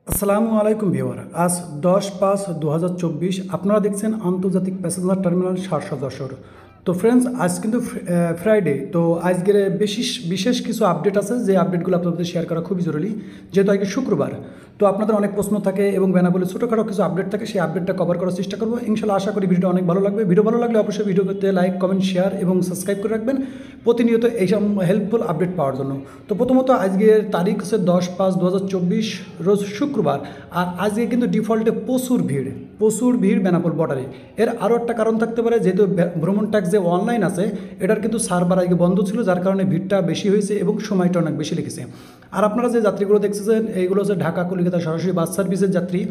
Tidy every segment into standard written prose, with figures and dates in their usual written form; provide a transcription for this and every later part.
আসসালামু আলাইকুম ভিউয়ার। আজ 10/5/2024 আপনারা দেখছেন আন্তর্জাতিক প্যাসেঞ্জার টার্মিনাল শার্শা যশোর। তো ফ্রেন্ডস, আজ কিন্তু ফ্রাইডে। তো আজকের বিশেষ কিছু আপডেট আছে, যে আপডেটগুলো আপনাদের শেয়ার করা খুবই জরুরি, যেহেতু আজকে শুক্রবার। তো আপনাদের অনেক প্রশ্ন থাকে এবং বেনাবলে ছোটোখাটো কিছু আপডেট থাকে, সেই আপডেটটা কভার করার চেষ্টা করবো। ইনশাল্লাহ আশা করি ভিডিওটা অনেক ভালো লাগবে। ভিডিও ভালো লাগলে অবশ্যই ভিডিওতে লাইক, কমেন্ট, শেয়ার এবং সাবস্ক্রাইব করে রাখবেন প্রতিনিয়ত এইসব হেল্পফুল আপডেট পাওয়ার জন্য। তো প্রথমত আজকের তারিখ হচ্ছে 10/5/2024 রোজ শুক্রবার। আর আজকে কিন্তু ডিফল্টে প্রচুর ভিড় বেনাপোল বর্ডারে। এর আরও একটা কারণ থাকতে পারে, যেহেতু ভ্রমণ ট্যাক্স যে অনলাইন আছে এটার কিন্তু সার্ভার আজকে বন্ধ ছিল, যার কারণে ভিড়টা বেশি হয়েছে এবং সময়টা অনেক বেশি লেগেছে। আর আপনারা যে যাত্রীগুলো দেখতেছেন এইগুলো হচ্ছে ঢাকা কলিকাতা সরাসরি বাস সার্ভিসের যাত্রী।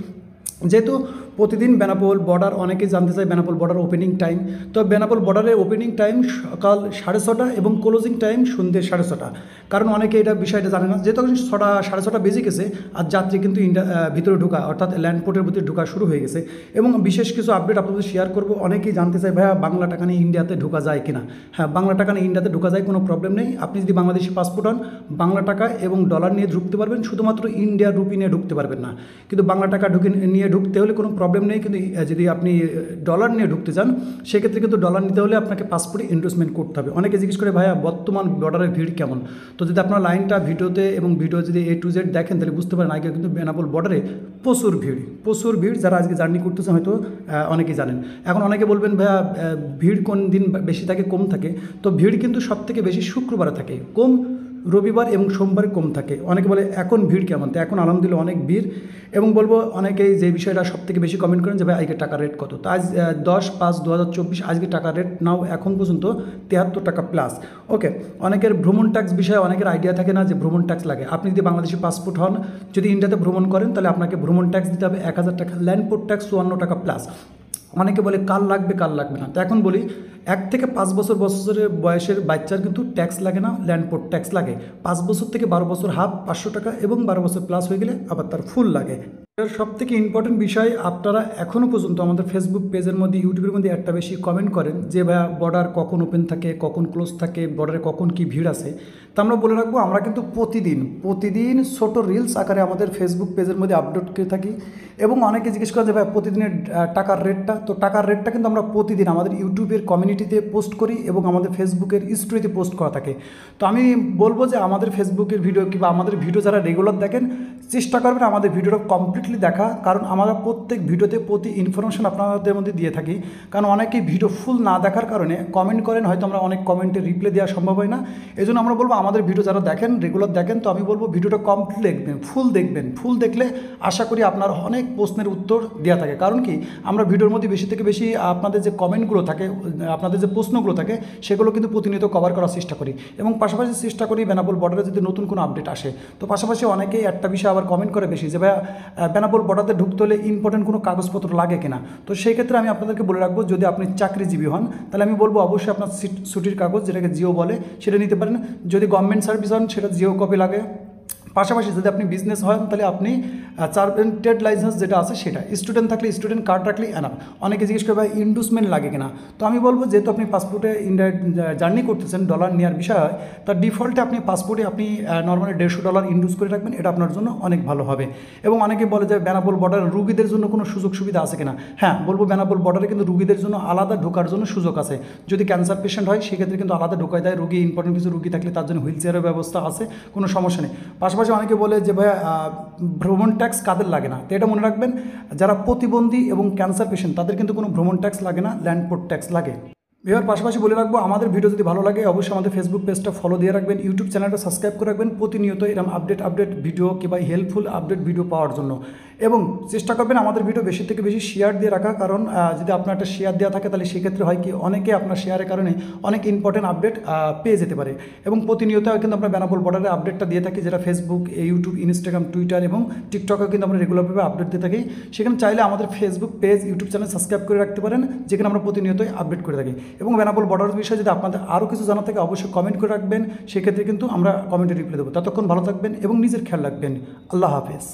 যেহেতু প্রতিদিন বেনাপোল বর্ডার অনেকেই জানতে চায় বেনাপোল বর্ডার ওপেনিং টাইম। তো বেনাপোল বর্ডারের ওপেনিং টাইম সকাল 6:30 এবং ক্লোজিং টাইম সন্ধ্যে 6:30। কারণ অনেকে এটা বিষয়টা জানে না, যেহেতু 6:30 বেজে গেছে আর যাত্রী কিন্তু ভিতরে ঢোকা অর্থাৎ ল্যান্ডপোর্টের ভিতরে ঢোকা শুরু হয়ে গেছে। এবং বিশেষ কিছু আপডেট আপনাদের শেয়ার করবো। অনেকেই জানতে চায় ভাইয়া বাংলা টাকা নিয়ে ইন্ডিয়াতে ঢোকা যায় কিনা। হ্যাঁ, বাংলা টাকা নিয়ে ইন্ডিয়াতে ঢোকা যায়, কোনো প্রবলেম নেই। আপনি যদি বাংলাদেশি পাসপোর্ট হন, বাংলা টাকা এবং ডলার নিয়ে ঢুকতে পারবেন, শুধুমাত্র ইন্ডিয়ার রুপি নিয়ে ঢুকতে পারবেন না। কিন্তু বাংলা টাকা নিয়ে ঢুকতে হলে কোনো প্রবলেম নেই। কিন্তু যদি আপনি ডলার নিয়ে ঢুকতে চান, সেক্ষেত্রে কিন্তু ডলার নিতে হলে আপনাকে পাসপোর্টে এন্ডোর্সমেন্ট করতে হবে। অনেকে জিজ্ঞেস করে ভাইয়া বর্তমান বর্ডারের ভিড় কেমন। তো যদি আপনার লাইনটা ভিডিওতে এবং ভিডিও যদি A to Z দেখেন, তাহলে বুঝতে পারেন আগে কিন্তু বেনাপোল বর্ডারে প্রচুর ভিড়। যারা আজকে জার্নি করতেছেন হয়তো অনেকেই জানেন। এখন অনেকে বলবেন ভাইয়া ভিড় কোন দিন বেশি থাকে কম থাকে। তো ভিড় কিন্তু সবথেকে বেশি শুক্রবারে থাকে, কম রবিবার এবং সোমবারে কম থাকে। অনেকে বলে এখন ভিড় কেমন। তো এখন আলহামদুলিল্লাহ অনেক ভিড়। এবং বলবো অনেকেই যে বিষয়টা সবথেকে বেশি কমেন্ট করেন যে ভাই আজকে টাকার রেট কত। তো আজ 10/5/2024 আজকে টাকার রেট নাও এখন পর্যন্ত 73 টাকা প্লাস। ওকে, অনেকের ভ্রমণ ট্যাক্স বিষয়ে অনেকের আইডিয়া থাকে না যে ভ্রমণ ট্যাক্স লাগে। আপনি যদি বাংলাদেশি পাসপোর্ট হন, যদি ইন্ডিয়াতে ভ্রমণ করেন, তাহলে আপনাকে ভ্রমণ ট্যাক্স দিতে হবে 1000 টাকা, ল্যান্ডপোর্ট ট্যাক্স 54 টাকা প্লাস। অনেকে বলে কাল লাগবে না। তো এখন বলি 1 থেকে 5 বছরের বয়সের বাচ্চার কিন্তু ট্যাক্স লাগে না, ল্যান্ডপোর্ট ট্যাক্স লাগে। 5 বছর থেকে 12 বছর হাফ 500 টাকা, এবং 12 বছর প্লাস হয়ে গেলে আবার তার ফুল লাগে। এর সবথেকে ইম্পর্টেন্ট বিষয়, আপনারা এখনও পর্যন্ত আমাদের ফেসবুক পেজের মধ্যে, ইউটিউবের মধ্যে একটা বেশি কমেন্ট করেন যে ভাইয়া বর্ডার কখন ওপেন থাকে, কখন ক্লোজ থাকে, বর্ডারে কখন কি ভিড় আছে। তা আমরা বলে রাখবো, আমরা কিন্তু প্রতিদিন ছোট রিলস আকারে আমাদের ফেসবুক পেজের মধ্যে আপলোড করে থাকি। এবং অনেকে জিজ্ঞেস করে যে ভাই প্রতিদিনের টাকার রেটটা। তো টাকার রেটটা কিন্তু আমরা প্রতিদিন আমাদের ইউটিউবের কমিউনিটিতে পোস্ট করি এবং আমাদের ফেসবুকের স্টোরিতে পোস্ট করা থাকে। তো আমি বলবো যে আমাদের ফেসবুকের ভিডিও কিংবা আমাদের ভিডিও যারা রেগুলার দেখেন, চেষ্টা করবেন আমাদের ভিডিওটা কমপ্লিটলি দেখা। কারণ আমরা প্রত্যেক ভিডিওতে প্রতি ইনফরমেশন আপনাদের মধ্যে দিয়ে থাকি। কারণ অনেকেই ভিডিও ফুল না দেখার কারণে কমেন্ট করেন, হয়তো আমরা অনেক কমেন্টে রিপ্লাই দেওয়া সম্ভব হয় না। এই জন্য আমরা বলবো আমাদের ভিডিও যারা দেখেন, রেগুলার দেখেন, তো আমি বলবো ভিডিওটা কমপ্লিট দেখবেন, ফুল দেখলে আশা করি আপনার অনেক প্রশ্নের উত্তর দেওয়া থাকে। কারণ কি, আমরা ভিডিওর মধ্যে বেশি থেকে বেশি আপনাদের যে কমেন্টগুলো থাকে, আপনাদের যে প্রশ্নগুলো থাকে, সেগুলো কিন্তু প্রতিনিয়ত কভার করার চেষ্টা করি। এবং পাশাপাশি চেষ্টা করি বেনাপোল বর্ডারে যদি নতুন কোনো আপডেট আসে। তো পাশাপাশি অনেকেই একটা বিষয় আবার কমেন্ট করে বেশি যে ভাইয়া বেনাপোল বর্ডারে ঢুকতে হলে ইম্পর্টেন্ট কোনো কাগজপত্র লাগে কিনা। তো সেই ক্ষেত্রে আমি আপনাদেরকে বলে রাখবো, যদি আপনি চাকরিজীবী হন, তাহলে আমি বলবো অবশ্যই আপনার ছুটির কাগজ, যেটাকে জিও বলে, সেটা নিতে পারেন। যদি গভর্নমেন্ট সার্ভিস হন, সেটা জিও কপি লাগে। পাশাপাশি যদি আপনি বিজনেস হন, তাহলে আপনি ট্রেড লাইসেন্স যেটা আছে সেটা, স্টুডেন্ট থাকলে স্টুডেন্ট কার্ড রাখলে এনাফ। অনেকে জিজ্ঞেস করে ভাই ইন্ডোর্সমেন্ট লাগে কিনা। তো আমি বলবো, যেহেতু আপনি পাসপোর্টে ইন্ডিয়া জার্নি করতেছেন, ডলার নেওয়ার বিষয় হয়, তার ডিফল্টে আপনি পাসপোর্টে আপনি নর্মালি $150 ইন্ডোর্স করে রাখবেন, এটা আপনার জন্য অনেক ভালো হবে। এবং অনেকে বলে যে বেনাপোল বর্ডার রুগীদের জন্য কোনো সুযোগ সুবিধা আছে কিনা। হ্যাঁ, বলবো বেনাপোল বর্ডারে কিন্তু রুগীদের জন্য আলাদা ঢোকার জন্য সুযোগ আছে। যদি ক্যান্সার পেশেন্ট হয়, সেক্ষেত্রে কিন্তু আলাদা ঢোকায় দেয়। রুগী ইম্পর্টেন্ট কিছু রুগী থাকলে তার জন্য হুইল চেয়ারের ব্যবস্থা আছে, কোনো সমস্যা নেই। পাশাপাশি অনেকে বলে যে ভাই ভ্রমণ ট্যাক্স কাদের লাগে না। তো এটা মনে রাখবেন, যারা প্রতিবন্ধী এবং ক্যান্সার পেশেন্ট তাদের কিন্তু কোনো ভ্রমণ ট্যাক্স লাগে না, ল্যান্ডপোর্ট ট্যাক্স লাগে। এবার পাশাপাশি বলে রাখবো, আমাদের ভিডিও যদি ভালো লাগে অবশ্যই আমাদের ফেসবুক পেজটা ফলো দিয়ে রাখবেন, ইউটিউব চ্যানেলটা সাবস্ক্রাইব করে রাখবেন প্রতিনিয়ত এরকম আপডেট ভিডিও কিংবা হেল্পফুল আপডেট ভিডিও পাওয়ার জন্য। এবং চেষ্টা করবেন আমাদের ভিডিও বেশি থেকে বেশি শেয়ার দিয়ে রাখা। কারণ যদি আপনার একটা শেয়ার দেওয়া থাকে, তাহলে সেক্ষেত্রে হয় কি, অনেকে আপনার শেয়ারের কারণে অনেক ইম্পর্টেন্ট আপডেট পেয়ে যেতে পারে। এবং প্রতিনিয়ত কিন্তু আমরা বেনাপোল বর্ডারে আপডেটটা দিয়ে থাকি, যেটা ফেসবুক, ইউটিউব, ইনস্টাগ্রাম, টুইটার এবং টিকটকে কিন্তু আমরা রেগুলারভাবে আপডেট দিয়ে থাকি। সেখানে চাইলে আমাদের Facebook page, YouTube channel subscribe করে রাখতে পারেন, যেখানে আমরা প্রতিনিয়তই আপডেট করে থাকি। এবং বেনাপোল বর্ডার বিষয়ে যদি আপনাদের আরও কিছু জানা থাকে, অবশ্যই কমেন্ট করে রাখবেন, সেক্ষেত্রে কিন্তু আমরা কমেন্টে রিপ্লাই দেবো। ততক্ষণ ভালো থাকবেন এবং নিজের খেয়াল রাখবেন। আল্লাহ হাফেজ।